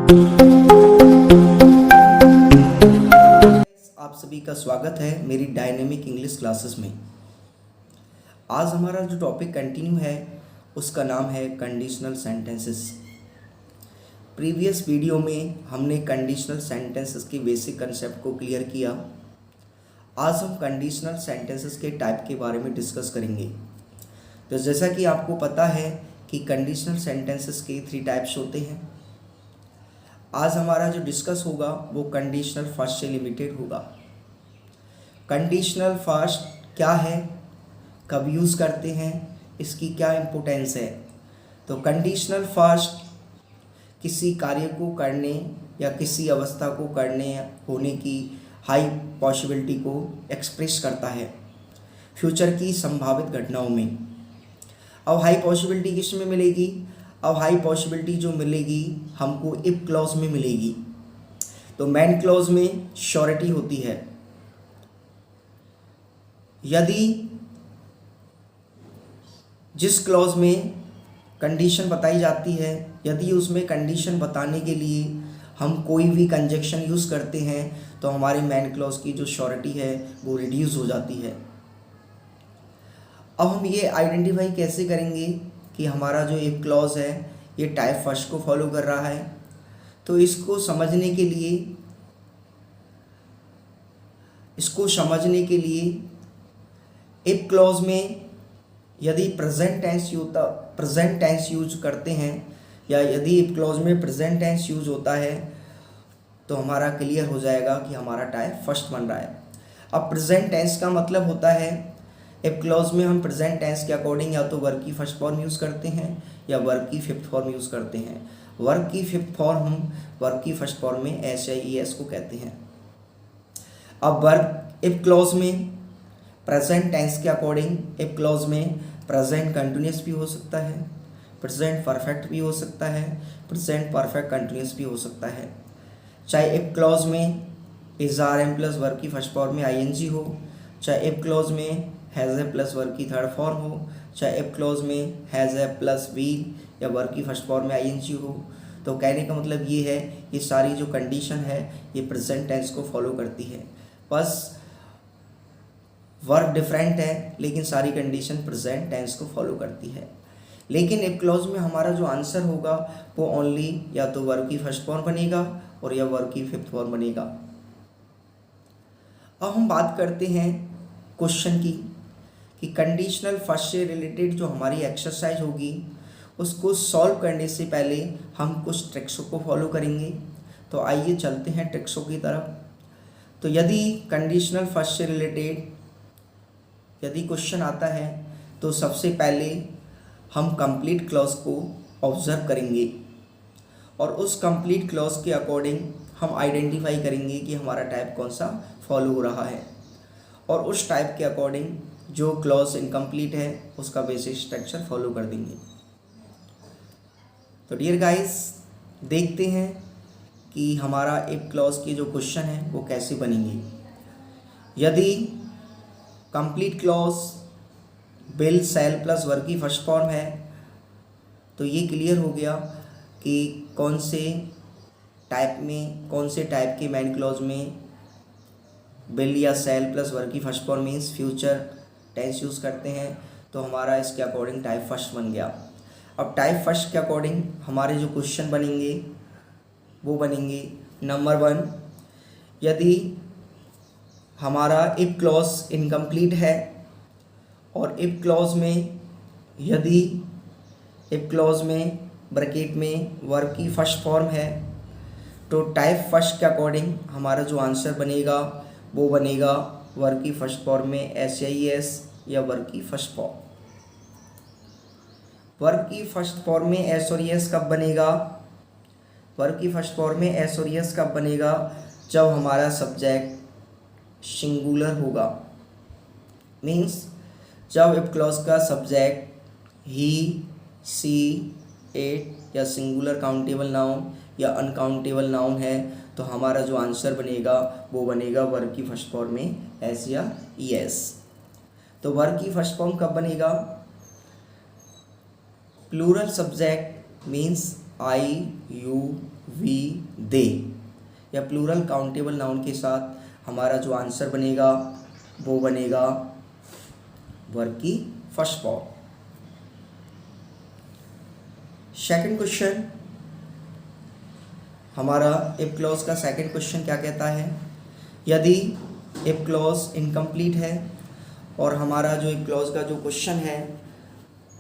आप सभी का स्वागत है मेरी डायनेमिक इंग्लिश क्लासेस में। आज हमारा जो टॉपिक कंटिन्यू है उसका नाम है कंडीशनल सेंटेंसेस। प्रीवियस वीडियो में हमने कंडीशनल सेंटेंसेस के बेसिक कंसेप्ट को क्लियर किया। आज हम कंडीशनल सेंटेंसेस के टाइप के बारे में डिस्कस करेंगे। तो जैसा कि आपको पता है कि कंडीशनल सेंटेंसेस के 3 टाइप्स होते हैं। आज हमारा जो डिस्कस होगा वो कंडीशनल फर्स्ट से लिमिटेड होगा। कंडीशनल फर्स्ट क्या है, कब यूज़ करते हैं, इसकी क्या इम्पोर्टेंस है। तो कंडीशनल फर्स्ट किसी कार्य को करने या किसी अवस्था को करने होने की हाई पॉसिबिलिटी को एक्सप्रेस करता है फ्यूचर की संभावित घटनाओं में। अब हाई पॉसिबिलिटी किस में मिलेगी? अब हाई पॉसिबिलिटी जो मिलेगी हमको इफ क्लॉज में मिलेगी। तो मैन क्लॉज में श्योरिटी होती है। यदि जिस क्लॉज में कंडीशन बताई जाती है, यदि उसमें कंडीशन बताने के लिए हम कोई भी कंजक्शन यूज़ करते हैं तो हमारे मैन क्लॉज की जो श्योरिटी है वो रिड्यूस हो जाती है। अब हम ये आइडेंटिफाई कैसे करेंगे कि हमारा जो इफ क्लॉज है ये टाइप फर्स्ट को फॉलो कर रहा है? तो इसको समझने के लिए इफ क्लॉज में यदि प्रेजेंट टेंस यूज करते हैं या यदि इफ क्लॉज में प्रेजेंट टेंस यूज होता है तो हमारा क्लियर हो जाएगा कि हमारा टाइप फर्स्ट बन रहा है। अब प्रेजेंट टेंस का मतलब होता है इफ क्लॉज में हम प्रेजेंट टेंस के अकॉर्डिंग या तो वर्ब की फर्स्ट फॉर्म यूज़ करते हैं या वर्ब की फिफ्थ फॉर्म यूज़ करते हैं। वर्ब की फिफ्थ फॉर्म हम वर्ब की फर्स्ट फॉर्म में एस को कहते हैं। अब वर्ब इफ क्लॉज में प्रेजेंट टेंस के अकॉर्डिंग इफ क्लॉज में प्रेजेंट कंटिन्यूस भी हो सकता है, प्रेजेंट परफेक्ट भी हो सकता है, प्रेजेंट परफेक्ट कंटिन्यूस भी हो सकता है। चाहे इफ क्लॉज में is are am plus verb की फर्स्ट फॉर्म में ING हो, चाहे इफ क्लॉज में हैज़ ए प्लस वर्ब की थर्ड फॉर्म हो, चाहे इफ क्लॉज में हैज़ ए प्लस बी या वर्ब की फर्स्ट फॉर्म में ING हो। तो कहने का मतलब ये है ये सारी जो कंडीशन है ये प्रेजेंट टेंस को फॉलो करती है। बस वर्ब डिफरेंट है लेकिन सारी कंडीशन प्रेजेंट टेंस को फॉलो करती है। लेकिन इफ क्लॉज में हमारा जो आंसर होगा वो ओनली या तो वर्ब की फर्स्ट फॉर्म बनेगा और या वर्ब की फिफ्थ फॉर्म बनेगा। अब हम बात करते हैं क्वेश्चन की कि कंडीशनल फर्स्ट से रिलेटेड जो हमारी एक्सरसाइज होगी उसको सॉल्व करने से पहले हम कुछ ट्रिक्सों को फॉलो करेंगे। तो आइए चलते हैं ट्रिक्सों की तरफ। तो यदि कंडीशनल फर्स्ट से रिलेटेड यदि क्वेश्चन आता है तो सबसे पहले हम कंप्लीट क्लॉज को ऑब्जर्व करेंगे और उस कंप्लीट क्लॉज के अकॉर्डिंग हम आइडेंटिफाई करेंगे कि हमारा टाइप कौन सा फॉलो हो रहा है और उस टाइप के अकॉर्डिंग जो क्लॉज इनकम्प्लीट है उसका बेसिक स्ट्रक्चर फॉलो कर देंगे। तो डियर गाइस देखते हैं कि हमारा इफ क्लॉज की जो क्वेश्चन है वो कैसे बनेंगे। यदि complete clause will shell plus verb की फर्स्ट फॉर्म है तो ये क्लियर हो गया कि कौन से टाइप के मैन क्लॉज में विल या शैल प्लस वर्ब की first form means future tense use करते हैं। तो हमारा इसके अकॉर्डिंग टाइप फर्स्ट बन गया। अब टाइप फर्स्ट के अकॉर्डिंग हमारे जो क्वेश्चन बनेंगे वो बनेंगे नंबर 1, यदि हमारा इफ क्लॉज इनकम्प्लीट है और इफ क्लॉज में ब्रैकेट में वर्ब की फर्स्ट फॉर्म है तो टाइप फर्स्ट के अकॉर्डिंग हमारा जो आंसर बनेगा वो बनेगा वर्ब की फर्स्ट फॉर्म में SIS या वर्ब की फर्स्ट फॉर्म। वर्ब की फर्स्ट फॉर्म में S और ES कब बनेगा? वर्ब की फर्स्ट फॉर्म में S और ES कब बनेगा? जब हमारा सब्जेक्ट सिंगुलर होगा। मीन्स जब इफ क्लॉज का सब्जेक्ट ही, सी, इट या सिंगुलर काउंटेबल नाउन या अनकाउंटेबल नाउन है तो हमारा जो आंसर बनेगा वो बनेगा वर्ब की फर्स्ट फॉर्म में S या ES। तो वर्ब की फर्स्ट फॉर्म कब बनेगा? Plural subject means I you we they या प्लूरल काउंटेबल नाउन के साथ हमारा जो आंसर बनेगा वो बनेगा वर्ब की फर्स्ट फॉर्म। सेकंड क्वेश्चन, हमारा इफ क्लॉज का सेकंड क्वेश्चन क्या कहता है, यदि इफ क्लॉज इनकम्प्लीट है और हमारा जो इफ क्लॉज का जो क्वेश्चन है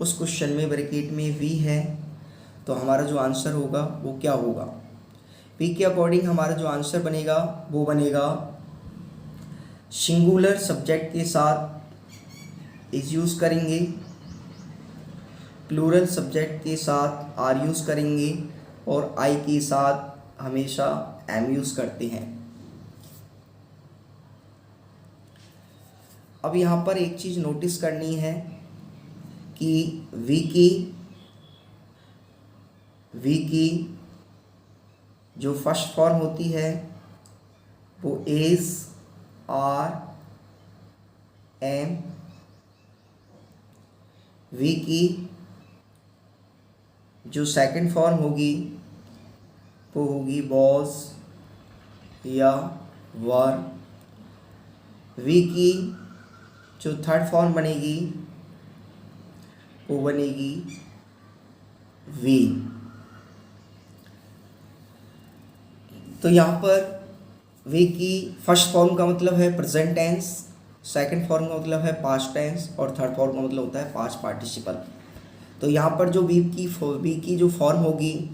उस क्वेश्चन में ब्रैकेट में वी है, तो हमारा जो आंसर होगा वो क्या होगा। वी के अकॉर्डिंग हमारा जो आंसर बनेगा वो बनेगा सिंगुलर सब्जेक्ट के साथ इज यूज़ करेंगे, प्लूरल सब्जेक्ट के साथ आर यूज़ करेंगे और आई के साथ हमेशा एम यूज़ करते हैं। अब यहाँ पर एक चीज़ नोटिस करनी है कि वी की जो फर्स्ट फॉर्म होती है वो इज आर एम, वी की जो सेकंड फॉर्म होगी वो होगी वॉज या वर, वी की जो थर्ड फॉर्म बनेगी वो बनेगी वी। तो यहाँ पर वी की फर्स्ट फॉर्म का मतलब है प्रेजेंट टेंस, सेकंड फॉर्म का मतलब है पास्ट टेंस और थर्ड फॉर्म का मतलब होता है पास्ट पार्टिसिपल। तो यहाँ पर जो वी की जो फॉर्म होगी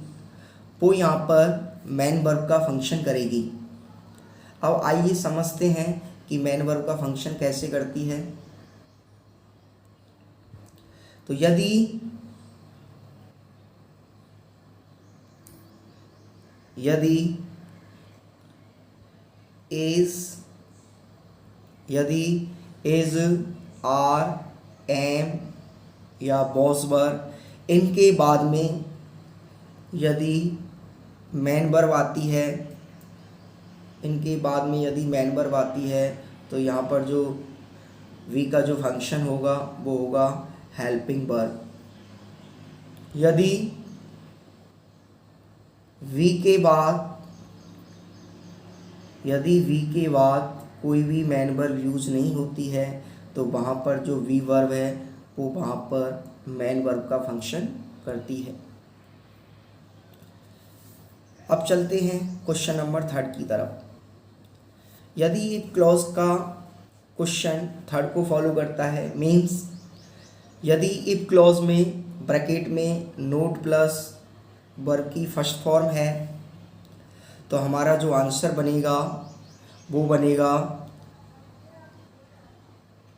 वो यहाँ पर मेन वर्ब का फंक्शन करेगी। अब आइए समझते हैं कि मेन वर्ब का फंक्शन कैसे करती है। तो यदि इज आर एम या बॉस वर्ब इनके बाद में यदि मेन वर्ब आती है, तो यहाँ पर जो वी का जो फंक्शन होगा वो होगा हेल्पिंग वर्ब। यदि वी के बाद कोई भी मेन वर्ब यूज नहीं होती है तो वहाँ पर जो वी वर्ब है वो वहाँ पर मेन वर्ब का फंक्शन करती है। अब चलते हैं क्वेश्चन नंबर थर्ड की तरफ। यदि इफ क्लॉज का क्वेश्चन थर्ड को फॉलो करता है, मीन्स यदि इफ क्लॉज में ब्रैकेट में नोट प्लस वर्ब की फर्स्ट फॉर्म है तो हमारा जो आंसर बनेगा वो बनेगा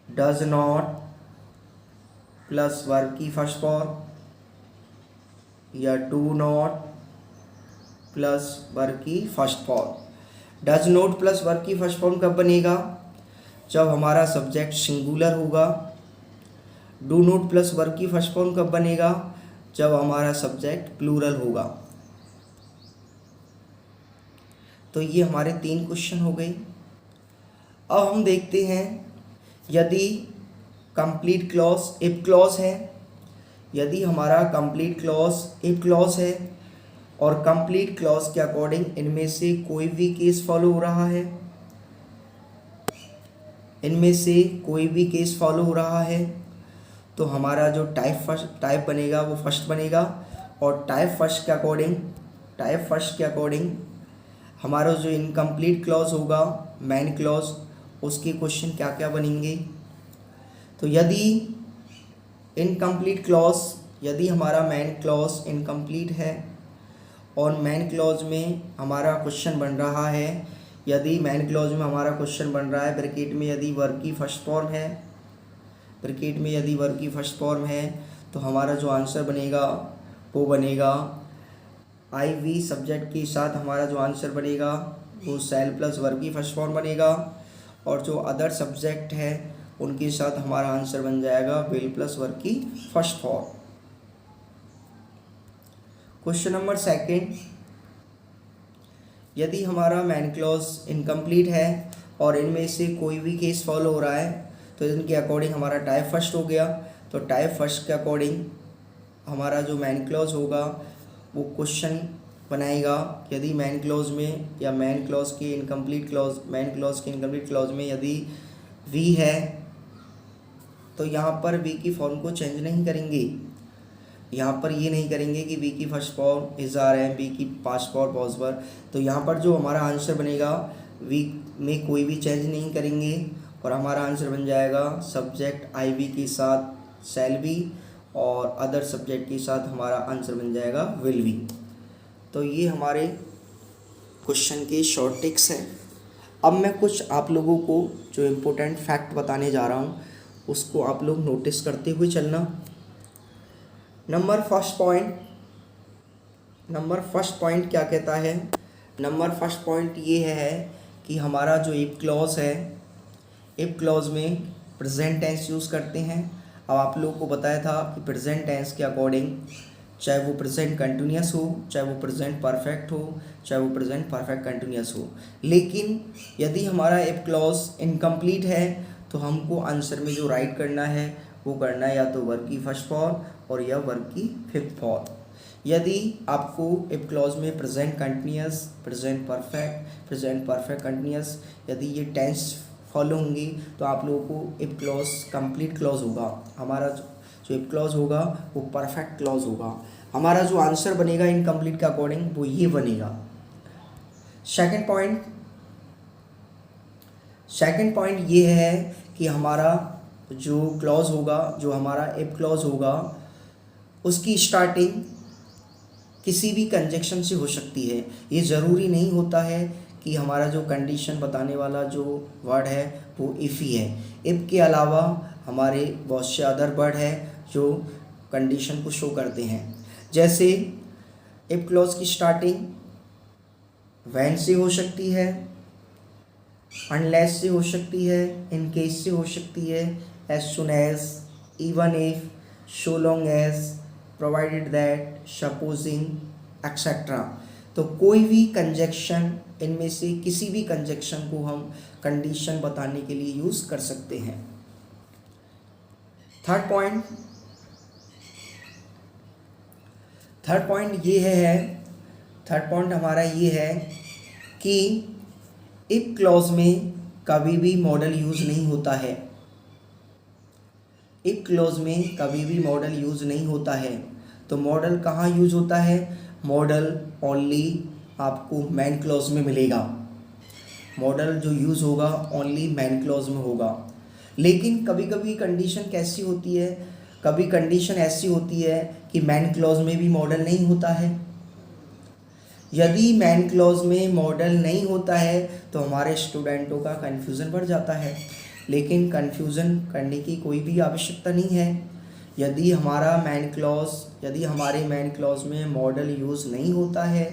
डज नॉट प्लस वर्ब की फर्स्ट फॉर्म या डू नॉट प्लस वर्ब की first form. Does not plus verb की फर्स्ट फॉर्म कब बनेगा, जब हमारा सब्जेक्ट सिंगुलर होगा। डू नॉट प्लस वर्ब की फर्स्ट फॉर्म कब बनेगा, जब हमारा सब्जेक्ट प्लूरल होगा। तो ये हमारे 3 क्वेश्चन हो गए। अब हम देखते हैं यदि कंप्लीट क्लॉज इफ क्लॉज है, यदि हमारा कंप्लीट क्लॉज इफ क्लॉज है और कंप्लीट क्लॉज के अकॉर्डिंग इनमें से कोई भी केस फॉलो हो रहा है, तो हमारा जो टाइप बनेगा वो फर्स्ट बनेगा और टाइप फर्स्ट के अकॉर्डिंग हमारा जो इनकम्प्लीट क्लॉज होगा मेन क्लॉज, उसके क्वेश्चन क्या क्या बनेंगे। तो यदि हमारा मेन क्लॉज इनकम्प्लीट है और मेन क्लॉज में हमारा क्वेश्चन बन रहा है, ब्रैकेट में यदि वर्ब की फर्स्ट फॉर्म है, तो हमारा जो आंसर बनेगा वो बनेगा आई वी सब्जेक्ट के साथ हमारा जो आंसर बनेगा वो सेल प्लस वर्ब की फर्स्ट फॉर्म बनेगा और जो अदर सब्जेक्ट है उनके साथ हमारा आंसर बन जाएगा विल प्लस वर्ब की first form. Question number second, यदि हमारा मेन क्लॉज इनकम्प्लीट है और इनमें से कोई भी केस फॉलो हो रहा है तो इनके अकॉर्डिंग हमारा टाइप फर्स्ट हो गया। तो टाइप फर्स्ट के अकॉर्डिंग हमारा जो मेन क्लॉज होगा वो क्वेश्चन बनाएगा। यदि मैन क्लॉज में या मैन क्लॉज के इनकम्प्लीट क्लॉज में यदि वी है तो यहाँ पर वी की फॉर्म को चेंज नहीं करेंगे। यहाँ पर ये नहीं करेंगे कि वी की first form is are am, V की पास्ट फॉर्म पॉसिबल। तो यहाँ पर जो हमारा आंसर बनेगा वी में कोई भी चेंज नहीं करेंगे और हमारा आंसर बन जाएगा सब्जेक्ट आई वी के साथ शैल बी और अदर सब्जेक्ट के साथ हमारा आंसर बन जाएगा विल बी। तो ये हमारे क्वेश्चन के शॉर्ट टिक्स हैं। अब मैं कुछ आप लोगों को जो इम्पोर्टेंट फैक्ट बताने जा रहा हूँ उसको आप लोग नोटिस करते हुए चलना। नंबर फर्स्ट पॉइंट क्या कहता है? नंबर फर्स्ट पॉइंट ये है कि हमारा जो इफ क्लॉज है, इफ क्लॉज में प्रेजेंट टेंस यूज़ करते हैं। अब आप लोगों को बताया था कि प्रेजेंट टेंस के अकॉर्डिंग चाहे वो प्रेजेंट कंटिन्यूस हो, चाहे वो प्रेजेंट परफेक्ट हो, चाहे वो प्रेजेंट परफेक्ट कंटिन्यूस हो, लेकिन यदि हमारा इफ क्लॉज इनकम्प्लीट है तो हमको आंसर में जो राइट करना है वो करना है या तो वर्ब की फर्स्ट फॉर्म और या वर्ब की फिफ्थ फॉर्म। यदि आपको इफ क्लॉज में present continuous, present perfect continuous यदि ये टेंस फॉलो होंगी तो आप लोगों को इफ क्लॉज कंप्लीट क्लॉज होगा। हमारा जो इफ क्लॉज होगा वो परफेक्ट क्लॉज होगा। हमारा जो आंसर बनेगा इनकम्प्लीट के अकॉर्डिंग वो ये बनेगा। सेकंड पॉइंट ये है कि हमारा जो क्लॉज होगा, जो हमारा इफ क्लॉज होगा उसकी स्टार्टिंग किसी भी कंजक्शन से हो सकती है। ये ज़रूरी नहीं होता है कि हमारा जो कंडीशन बताने वाला जो वर्ड है वो इफ़ ही है। इफ़ के अलावा हमारे बहुत से अदर वर्ड है जो कंडीशन को शो करते हैं। जैसे इफ़ क्लॉज की स्टार्टिंग व्हेन से हो सकती है, अनलेस से हो सकती है, इन केस से हो सकती है, as soon as, even if, so long as, provided that, supposing etcetera. तो कोई भी कंजक्शन, इनमें से किसी भी कंजक्शन को हम कंडीशन बताने के लिए यूज़ कर सकते हैं। थर्ड पॉइंट हमारा ये है कि इफ क्लॉज में कभी भी मॉडल यूज़ नहीं होता है। इफ क्लॉज में कभी भी मॉडल यूज़ नहीं होता है तो मॉडल कहाँ यूज़ होता है? मॉडल ओनली आपको मैन क्लॉज में मिलेगा। मॉडल जो यूज़ होगा ओनली मैन क्लॉज में होगा। लेकिन कभी कभी कंडीशन कैसी होती है? कभी कंडीशन ऐसी होती है कि मैन क्लॉज में भी मॉडल नहीं होता है। यदि मैन क्लॉज में मॉडल नहीं होता है तो हमारे स्टूडेंटों का कन्फ्यूज़न बढ़ जाता है, लेकिन कन्फ्यूज़न करने की कोई भी आवश्यकता नहीं है। यदि हमारे मैन क्लॉज में मॉडल यूज़ नहीं होता है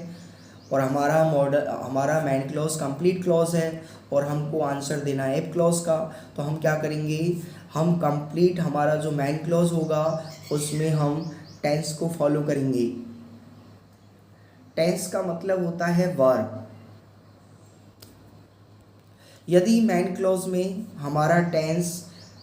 और हमारा मैन क्लॉज कंप्लीट क्लॉज है और हमको आंसर देना है इफ क्लॉज का, तो हम क्या करेंगे? हम कंप्लीट हमारा जो मैन क्लॉज होगा उसमें हम टेंस को फॉलो करेंगे। टेंस का मतलब होता है वर्ब। यदि मैन क्लॉज में हमारा टेंस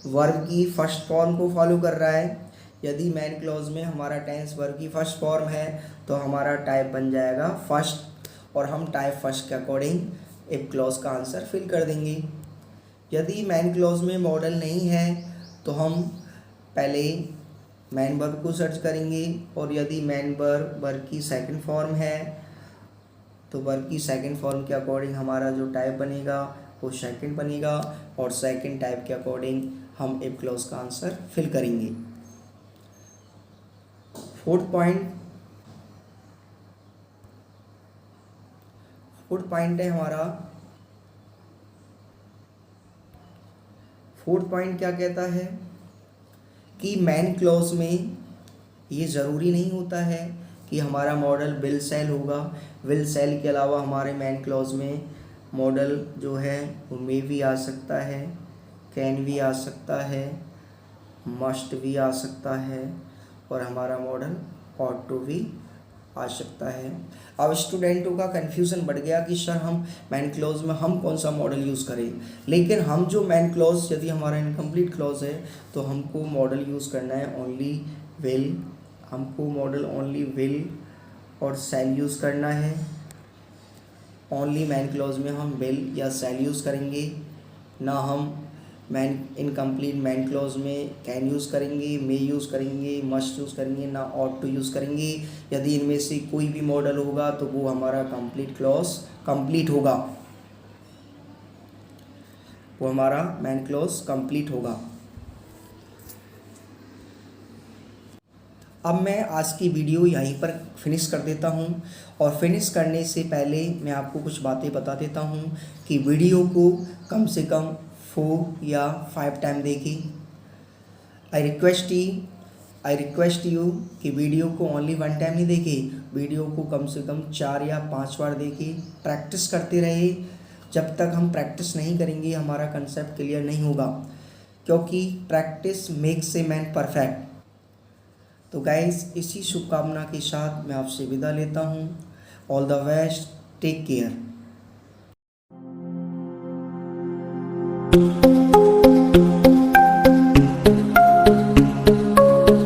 वर्ब की फर्स्ट फॉर्म को फॉलो कर रहा है, यदि मैन क्लॉज में हमारा टेंस वर्ब की फर्स्ट फॉर्म है तो हमारा टाइप बन जाएगा फर्स्ट और हम टाइप फर्स्ट के अकॉर्डिंग इफ क्लॉज का आंसर फिल कर देंगे। यदि मैन क्लॉज में मॉडल नहीं है तो हम पहले मैन वर्ब को सर्च करेंगे और यदि मैन वर्ब की सेकंड फॉर्म है तो वर्ब की सेकंड फॉर्म के अकॉर्डिंग हमारा जो टाइप बनेगा वो सेकंड बनेगा और सेकंड टाइप के अकॉर्डिंग हम इफ क्लॉज का आंसर फिल करेंगे। फोर्थ पॉइंट है हमारा। फोर्थ पॉइंट क्या कहता है कि मैन क्लॉज में ये ज़रूरी नहीं होता है कि हमारा मॉडल विल सेल होगा। विल सेल के अलावा हमारे मैन क्लॉज में मॉडल जो है वो मे भी आ सकता है, कैन भी आ सकता है, मस्ट भी आ सकता है और हमारा मॉडल ऑट टू भी आ सकता है। अब स्टूडेंटों का कन्फ्यूज़न बढ़ गया कि सर हम मैन क्लॉज में हम कौन सा मॉडल यूज़ करें, लेकिन हम जो मैन क्लॉज यदि हमारा इनकम्प्लीट क्लॉज है तो हमको मॉडल यूज़ करना है ओनली विल। हमको मॉडल ओनली विल और शैल यूज़ करना है। ओनली मैन क्लॉज में हम विल या शैल यूज़ करेंगे, ना हम मैन इनकम्प्लीट मैन क्लॉज में कैन यूज़ करेंगे, मे यूज़ करेंगे, मस्ट यूज़ करेंगे, ना ऑट टू यूज़ करेंगे। यदि इनमें से कोई भी मॉडल होगा तो वो हमारा कंप्लीट क्लॉज कंप्लीट होगा, वो हमारा मैन क्लॉज कंप्लीट होगा। अब मैं आज की वीडियो यहीं पर फिनिश कर देता हूँ, और फिनिश करने से पहले मैं आपको कुछ बातें बता देता हूँ कि वीडियो को कम से कम 4 या 5 टाइम देखें। आई रिक्वेस्ट यू कि वीडियो को ओनली 1 टाइम नहीं देखें, वीडियो को कम से कम 4 या 5 बार देखें। प्रैक्टिस करते रहे, जब तक हम प्रैक्टिस नहीं करेंगे हमारा कंसेप्ट क्लियर नहीं होगा, क्योंकि practice makes a man perfect. तो गाइस, इसी शुभकामना के साथ मैं आपसे विदा लेता हूँ। All the best, take care.